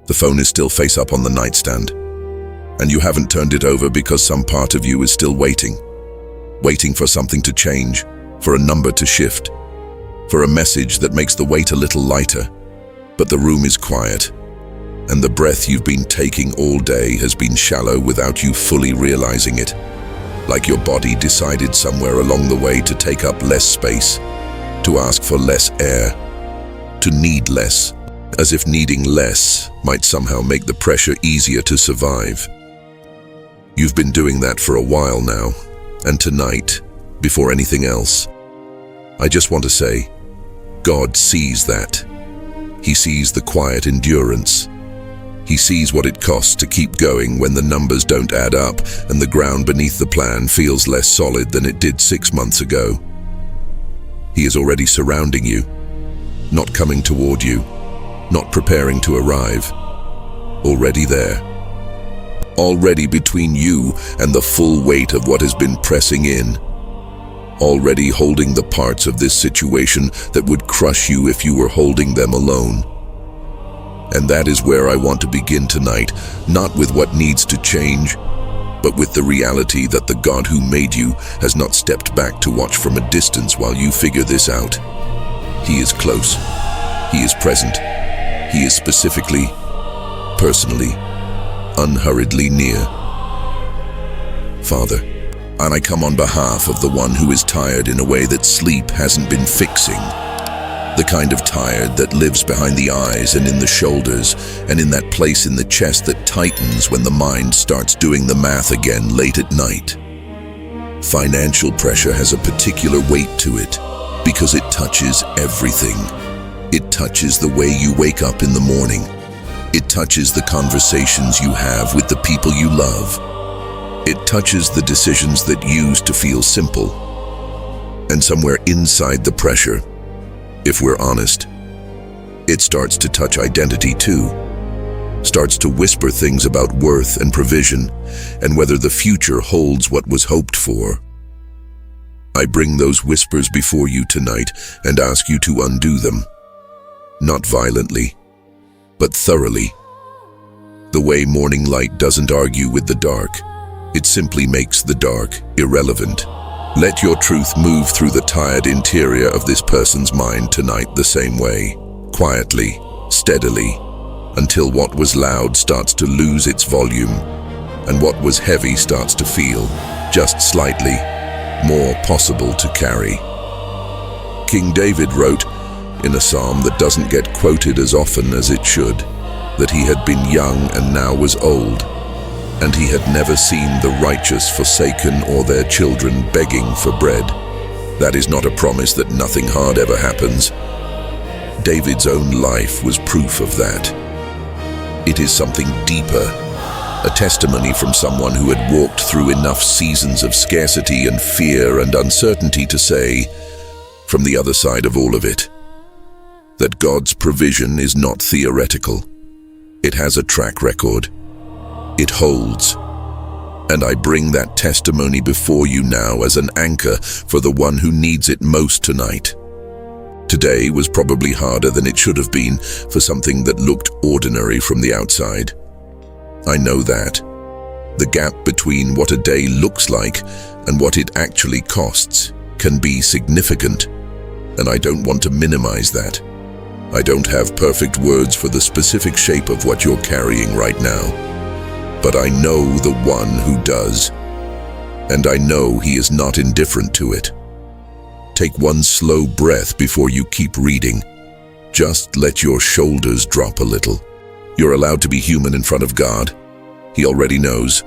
The phone is still face up on the nightstand, and you haven't turned it over because some part of you is still waiting for something to change, for a number to shift, for a message that makes the weight a little lighter. But the room is quiet, and the breath you've been taking all day has been shallow without you fully realizing it, like your body decided somewhere along the way to take up less space, to ask for less air, to need less, as if needing less might somehow make the pressure easier to survive. You've been doing that for a while now, and tonight, before anything else, I just want to say, God sees that. He sees the quiet endurance. He sees what it costs to keep going when the numbers don't add up and the ground beneath the plan feels less solid than it did 6 months ago. He is already surrounding you, not coming toward you, not preparing to arrive, already there. Already between you and the full weight of what has been pressing in. Already holding the parts of this situation that would crush you if you were holding them alone. And that is where I want to begin tonight, not with what needs to change, but with the reality that the God who made you has not stepped back to watch from a distance while you figure this out. He is close. He is present. He is specifically, personally, unhurriedly near. Father, and I come on behalf of the one who is tired in a way that sleep hasn't been fixing. The kind of tired that lives behind the eyes and in the shoulders and in that place in the chest that tightens when the mind starts doing the math again late at night. Financial pressure has a particular weight to it because it touches everything. It touches the way you wake up in the morning. It touches the conversations you have with the people you love. It touches the decisions that used to feel simple. And somewhere inside the pressure, if we're honest, it starts to touch identity too. Starts to whisper things about worth and provision and whether the future holds what was hoped for. I bring those whispers before you tonight and ask you to undo them. Not violently, but thoroughly. The way morning light doesn't argue with the dark. It simply makes the dark irrelevant. Let your truth move through the tired interior of this person's mind tonight the same way, quietly, steadily, until what was loud starts to lose its volume, and what was heavy starts to feel, just slightly, more possible to carry. King David wrote, in a psalm that doesn't get quoted as often as it should, that he had been young and now was old, and he had never seen the righteous forsaken or their children begging for bread. That is not a promise that nothing hard ever happens. David's own life was proof of that. It is something deeper, a testimony from someone who had walked through enough seasons of scarcity and fear and uncertainty to say, from the other side of all of it, that God's provision is not theoretical. It has a track record. It holds. And I bring that testimony before you now as an anchor for the one who needs it most tonight. Today was probably harder than it should have been for something that looked ordinary from the outside. I know that. The gap between what a day looks like and what it actually costs can be significant, and I don't want to minimize that. I don't have perfect words for the specific shape of what you're carrying right now, but I know the one who does, and I know he is not indifferent to it. Take one slow breath before you keep reading. Just let your shoulders drop a little. You're allowed to be human in front of God. He already knows,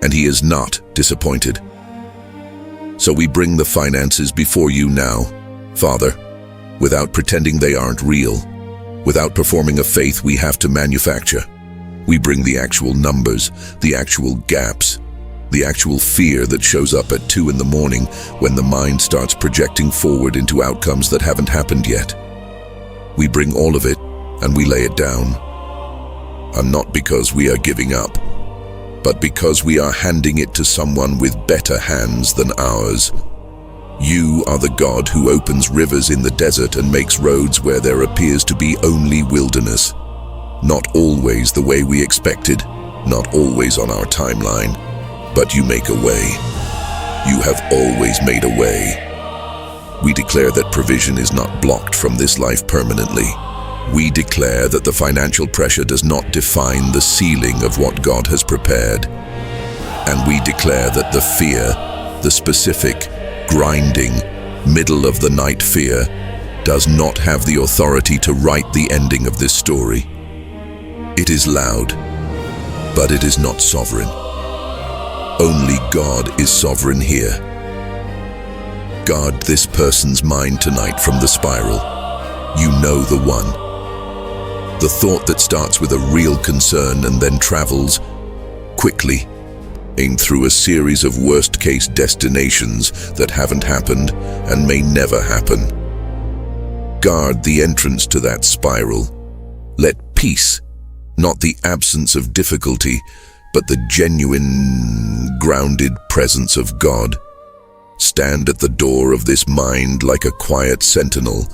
and he is not disappointed. So we bring the finances before you now, Father, without pretending they aren't real, without performing a faith we have to manufacture. We bring the actual numbers, the actual gaps, the actual fear that shows up at 2 in the morning when the mind starts projecting forward into outcomes that haven't happened yet. We bring all of it and we lay it down. And not because we are giving up, but because we are handing it to someone with better hands than ours. You are the God who opens rivers in the desert and makes roads where there appears to be only wilderness. Not always the way we expected, not always on our timeline, but you make a way. You have always made a way. We declare that provision is not blocked from this life permanently. We declare that the financial pressure does not define the ceiling of what God has prepared. And we declare that the fear, the specific, grinding, middle-of-the-night fear, does not have the authority to write the ending of this story. It is loud, but it is not sovereign. Only God is sovereign here. Guard this person's mind tonight from the spiral. You know the one. The thought that starts with a real concern and then travels quickly, aimed through a series of worst-case destinations that haven't happened and may never happen. Guard the entrance to that spiral. Let peace, not the absence of difficulty, but the genuine, grounded presence of God, stand at the door of this mind like a quiet sentinel,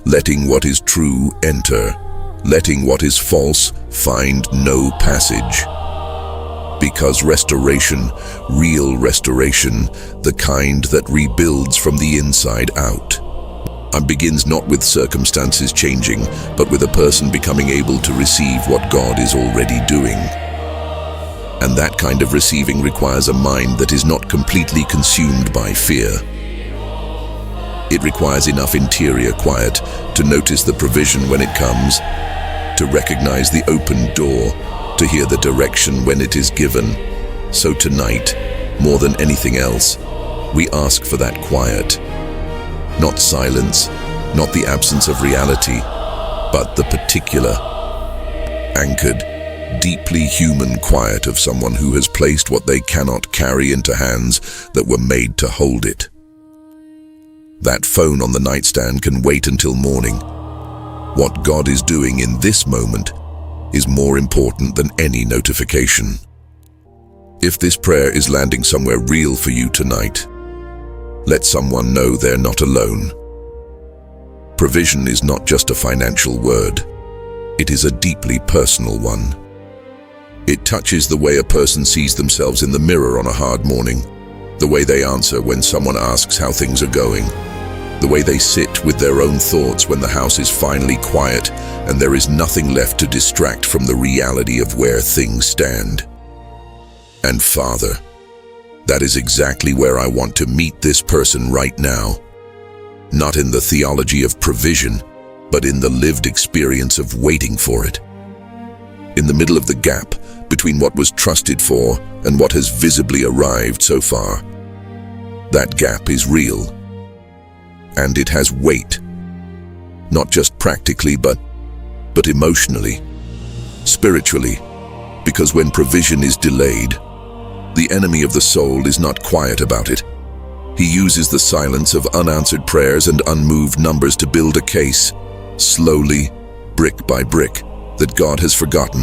letting what is true enter, letting what is false find no passage. Because restoration, real restoration, the kind that rebuilds from the inside out, begins not with circumstances changing, but with a person becoming able to receive what God is already doing. And that kind of receiving requires a mind that is not completely consumed by fear. It requires enough interior quiet to notice the provision when it comes, to recognize the open door, to hear the direction when it is given. So tonight, more than anything else, we ask for that quiet. Not silence, not the absence of reality, but the particular, anchored, deeply human quiet of someone who has placed what they cannot carry into hands that were made to hold it. That phone on the nightstand can wait until morning. What God is doing in this moment is more important than any notification. If this prayer is landing somewhere real for you tonight, let someone know they're not alone. Provision is not just a financial word. It is a deeply personal one. It touches the way a person sees themselves in the mirror on a hard morning, the way they answer when someone asks how things are going, the way they sit with their own thoughts when the house is finally quiet and there is nothing left to distract from the reality of where things stand. And Father, that is exactly where I want to meet this person right now. Not in the theology of provision, but in the lived experience of waiting for it. In the middle of the gap between what was trusted for and what has visibly arrived so far. That gap is real. And it has weight. Not just practically, but emotionally, spiritually. Because when provision is delayed, the enemy of the soul is not quiet about it. He uses the silence of unanswered prayers and unmoved numbers to build a case, slowly, brick by brick, that God has forgotten,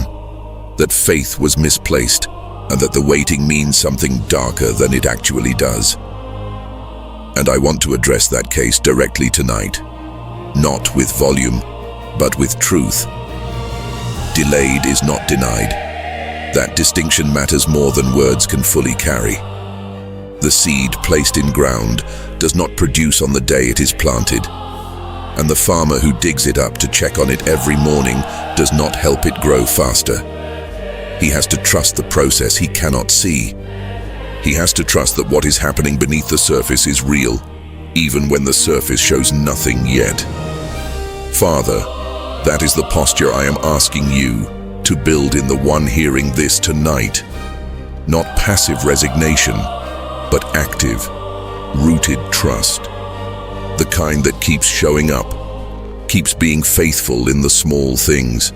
that faith was misplaced, and that the waiting means something darker than it actually does. And I want to address that case directly tonight, not with volume, but with truth. Delayed is not denied. That distinction matters more than words can fully carry. The seed placed in ground does not produce on the day it is planted, and the farmer who digs it up to check on it every morning does not help it grow faster. He has to trust the process he cannot see. He has to trust that what is happening beneath the surface is real, even when the surface shows nothing yet. Father, that is the posture I am asking you to build in the one hearing this tonight. Not passive resignation, but active, rooted trust. The kind that keeps showing up, keeps being faithful in the small things,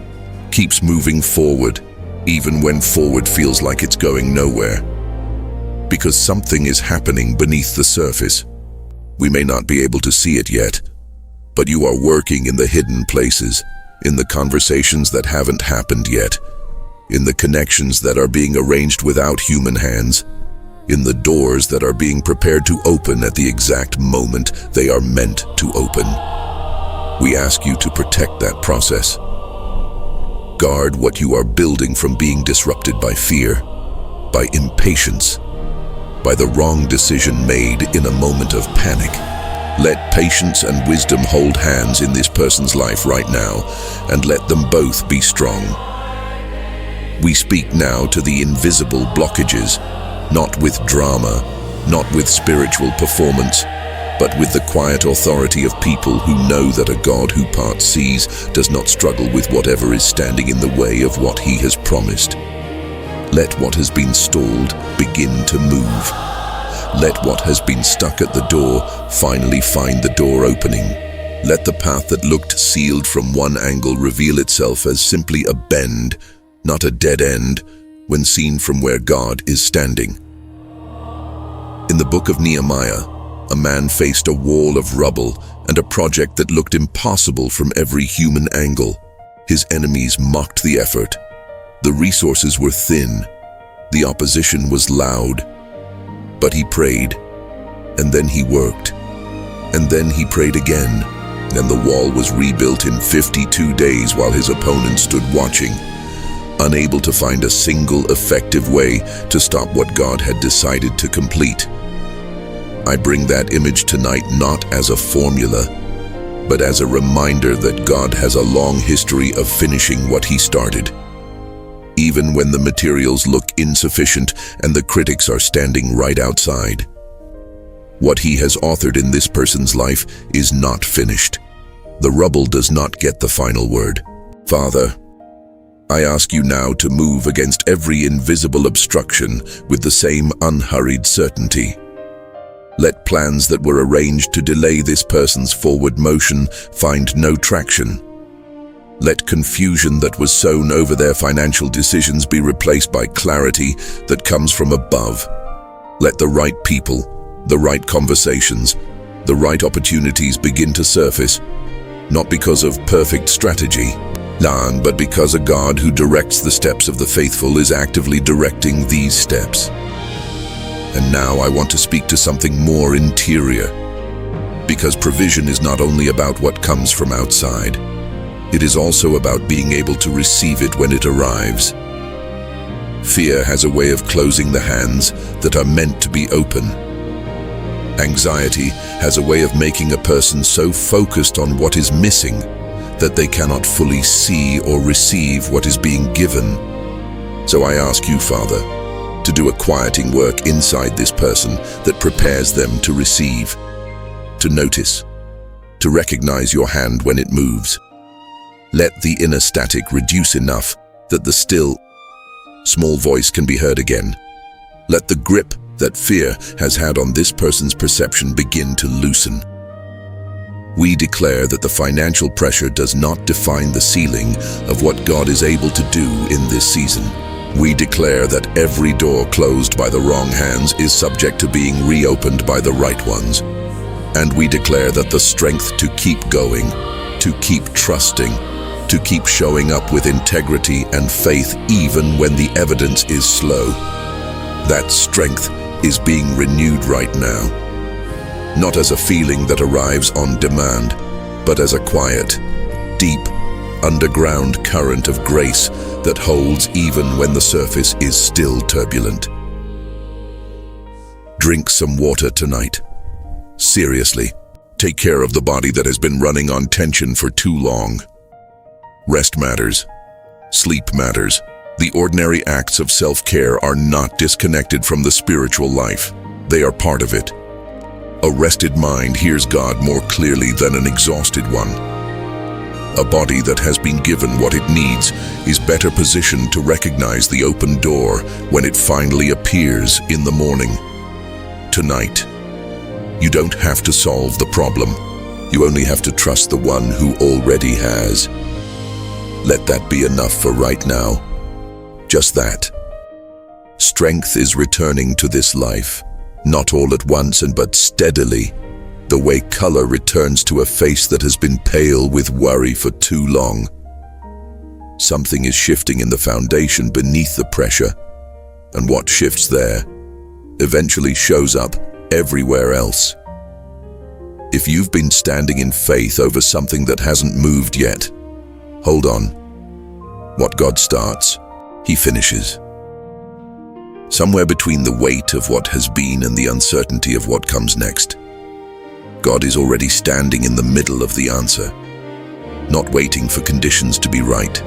keeps moving forward, even when forward feels like it's going nowhere. Because something is happening beneath the surface. We may not be able to see it yet, but you are working in the hidden places, in the conversations that haven't happened yet, in the connections that are being arranged without human hands, in the doors that are being prepared to open at the exact moment they are meant to open. We ask you to protect that process. Guard what you are building from being disrupted by fear, by impatience, by the wrong decision made in a moment of panic. Let patience and wisdom hold hands in this person's life right now, and let them both be strong. We speak now to the invisible blockages, not with drama, not with spiritual performance, but with the quiet authority of people who know that a God who parts seas does not struggle with whatever is standing in the way of what he has promised. Let what has been stalled begin to move. Let what has been stuck at the door finally find the door opening. Let the path that looked sealed from one angle reveal itself as simply a bend, not a dead end, when seen from where God is standing. In the book of Nehemiah, a man faced a wall of rubble and a project that looked impossible from every human angle. His enemies mocked the effort. The resources were thin. The opposition was loud. But he prayed, and then he worked, and then he prayed again, and the wall was rebuilt in 52 days while his opponent stood watching, unable to find a single effective way to stop what God had decided to complete. I bring that image tonight not as a formula, but as a reminder that God has a long history of finishing what he started. Even when the materials look insufficient and the critics are standing right outside. What he has authored in this person's life is not finished. The rubble does not get the final word. Father, I ask you now to move against every invisible obstruction with the same unhurried certainty. Let plans that were arranged to delay this person's forward motion find no traction. Let confusion that was sown over their financial decisions be replaced by clarity that comes from above. Let the right people, the right conversations, the right opportunities begin to surface, not because of perfect strategy, but because a God who directs the steps of the faithful is actively directing these steps. And now I want to speak to something more interior, because provision is not only about what comes from outside. It is also about being able to receive it when it arrives. Fear has a way of closing the hands that are meant to be open. Anxiety has a way of making a person so focused on what is missing that they cannot fully see or receive what is being given. So I ask you, Father, to do a quieting work inside this person that prepares them to receive, to notice, to recognize your hand when it moves. Let the inner static reduce enough that the still, small voice can be heard again. Let the grip that fear has had on this person's perception begin to loosen. We declare that the financial pressure does not define the ceiling of what God is able to do in this season. We declare that every door closed by the wrong hands is subject to being reopened by the right ones. And we declare that the strength to keep going, to keep trusting, to keep showing up with integrity and faith even when the evidence is slow. That strength is being renewed right now. Not as a feeling that arrives on demand, but as a quiet, deep, underground current of grace that holds even when the surface is still turbulent. Drink some water tonight. Seriously, take care of the body that has been running on tension for too long. Rest matters. Sleep matters. The ordinary acts of self-care are not disconnected from the spiritual life. They are part of it. A rested mind hears God more clearly than an exhausted one. A body that has been given what it needs is better positioned to recognize the open door when it finally appears in the morning. Tonight, you don't have to solve the problem. You only have to trust the one who already has. Let that be enough for right now. Just that. Strength is returning to this life, not all at once but steadily, the way color returns to a face that has been pale with worry for too long. Something is shifting in the foundation beneath the pressure, and what shifts there eventually shows up everywhere else. If you've been standing in faith over something that hasn't moved yet, hold on. What God starts, He finishes. Somewhere between the weight of what has been and the uncertainty of what comes next, God is already standing in the middle of the answer, not waiting for conditions to be right,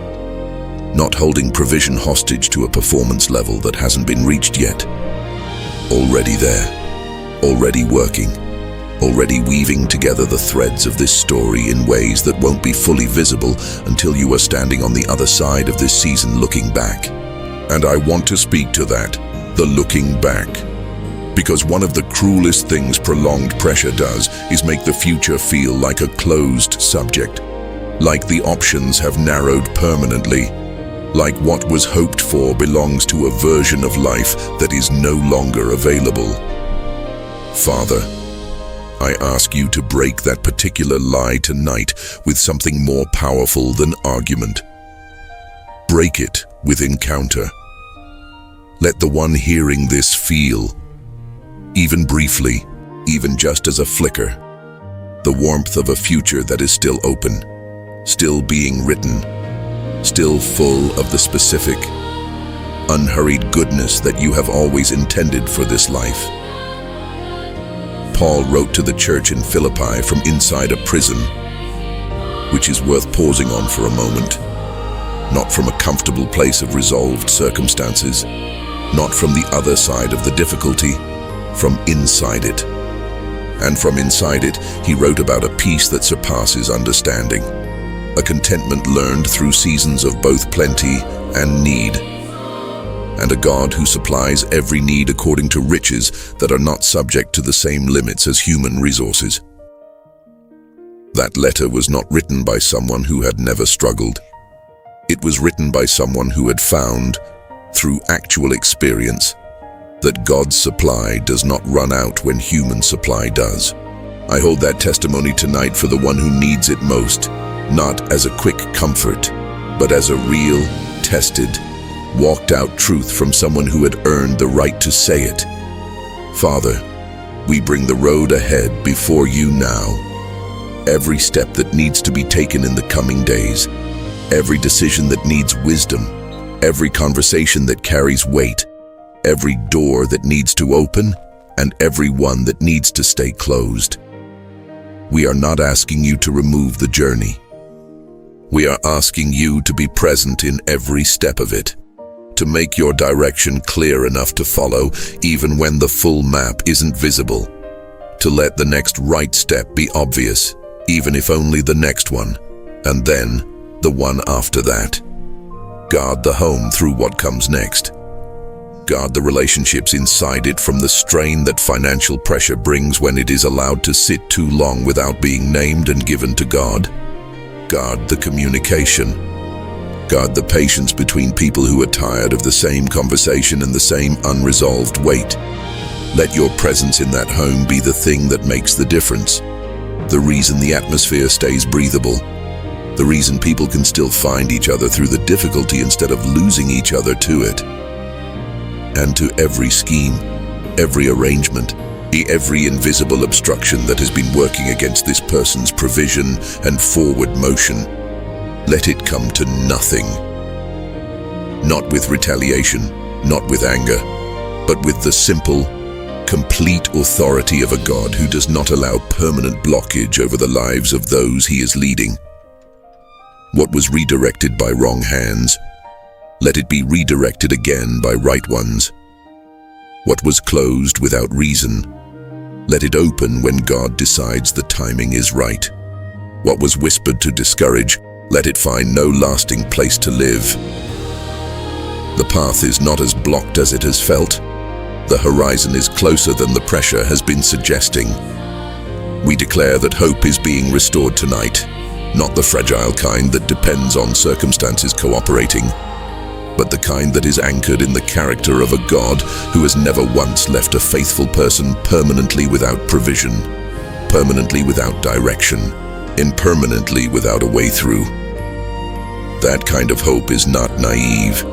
not holding provision hostage to a performance level that hasn't been reached yet. Already there, already working, already weaving together the threads of this story in ways that won't be fully visible until you are standing on the other side of this season looking back. And I want to speak to that, the looking back. Because one of the cruelest things prolonged pressure does is make the future feel like a closed subject, like the options have narrowed permanently, like what was hoped for belongs to a version of life that is no longer available. Father, I ask you to break that particular lie tonight with something more powerful than argument. Break it with encounter. Let the one hearing this feel, even briefly, even just as a flicker, the warmth of a future that is still open, still being written, still full of the specific, unhurried goodness that you have always intended for this life. Paul wrote to the church in Philippi from inside a prison, which is worth pausing on for a moment. Not from a comfortable place of resolved circumstances, not from the other side of the difficulty, from inside it. And from inside it, he wrote about a peace that surpasses understanding, a contentment learned through seasons of both plenty and need, and a God who supplies every need according to riches that are not subject to the same limits as human resources. That letter was not written by someone who had never struggled. It was written by someone who had found, through actual experience, that God's supply does not run out when human supply does. I hold that testimony tonight for the one who needs it most, not as a quick comfort, but as a real, tested, walked out truth from someone who had earned the right to say it. Father, we bring the road ahead before you now. Every step that needs to be taken in the coming days, every decision that needs wisdom, every conversation that carries weight, every door that needs to open, and every one that needs to stay closed. We are not asking you to remove the journey. We are asking you to be present in every step of it, to make your direction clear enough to follow even when the full map isn't visible, to let the next right step be obvious, even if only the next one, and then the one after that. Guard the home through what comes next. Guard the relationships inside it from the strain that financial pressure brings when it is allowed to sit too long without being named and given to God. Guard the communication. Guard the patience between people who are tired of the same conversation and the same unresolved weight. Let your presence in that home be the thing that makes the difference, the reason the atmosphere stays breathable, the reason people can still find each other through the difficulty instead of losing each other to it. And to every scheme, every arrangement, every invisible obstruction that has been working against this person's provision and forward motion, let it come to nothing. Not with retaliation, not with anger, but with the simple, complete authority of a God who does not allow permanent blockage over the lives of those he is leading. What was redirected by wrong hands, let it be redirected again by right ones. What was closed without reason, let it open when God decides the timing is right. What was whispered to discourage, let it find no lasting place to live. The path is not as blocked as it has felt. The horizon is closer than the pressure has been suggesting. We declare that hope is being restored tonight, not the fragile kind that depends on circumstances cooperating, but the kind that is anchored in the character of a God who has never once left a faithful person permanently without provision, permanently without direction, impermanently without a way through. That kind of hope is not naive.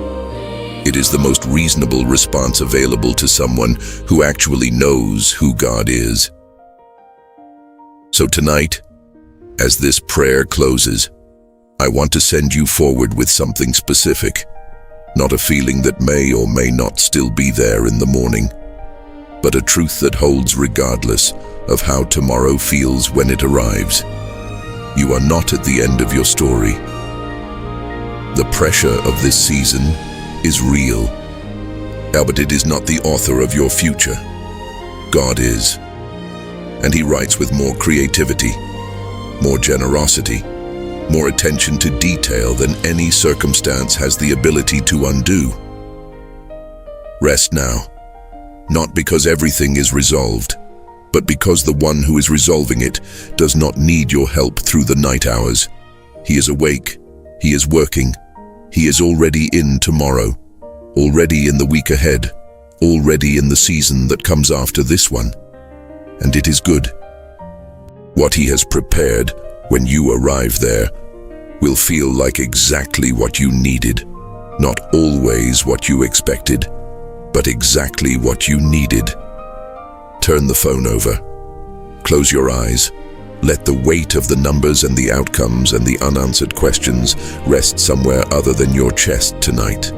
It is the most reasonable response available to someone who actually knows who God is. So tonight, as this prayer closes, I want to send you forward with something specific, not a feeling that may or may not still be there in the morning, but a truth that holds regardless of how tomorrow feels when it arrives. You are not at the end of your story. The pressure of this season is real, but it is not the author of your future. God is, and He writes with more creativity, more generosity, more attention to detail than any circumstance has the ability to undo. Rest now, not because everything is resolved, but because the one who is resolving it does not need your help through the night hours. He is awake, He is working, He is already in tomorrow, already in the week ahead, already in the season that comes after this one. And it is good. What He has prepared when you arrive there will feel like exactly what you needed, not always what you expected, but exactly what you needed. Turn the phone over. Close your eyes. Let the weight of the numbers and the outcomes and the unanswered questions rest somewhere other than your chest tonight.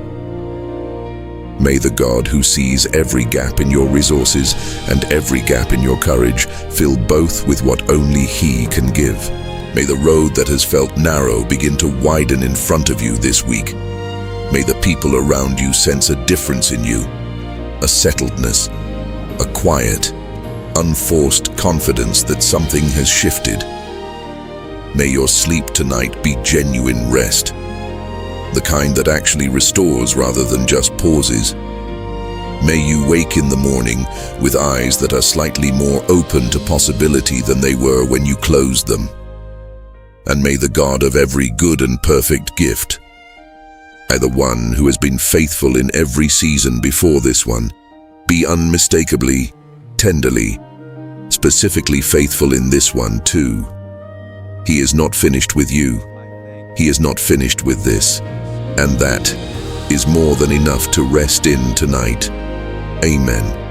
May the God who sees every gap in your resources and every gap in your courage fill both with what only He can give. May the road that has felt narrow begin to widen in front of you this week. May the people around you sense a difference in you, a settledness, a quiet, unforced confidence that something has shifted. May your sleep tonight be genuine rest, the kind that actually restores rather than just pauses. May you wake in the morning with eyes that are slightly more open to possibility than they were when you closed them. And may the God of every good and perfect gift, the one who has been faithful in every season before this one, be unmistakably, tenderly, specifically faithful in this one too. He is not finished with you. He is not finished with this. And that is more than enough to rest in tonight. Amen.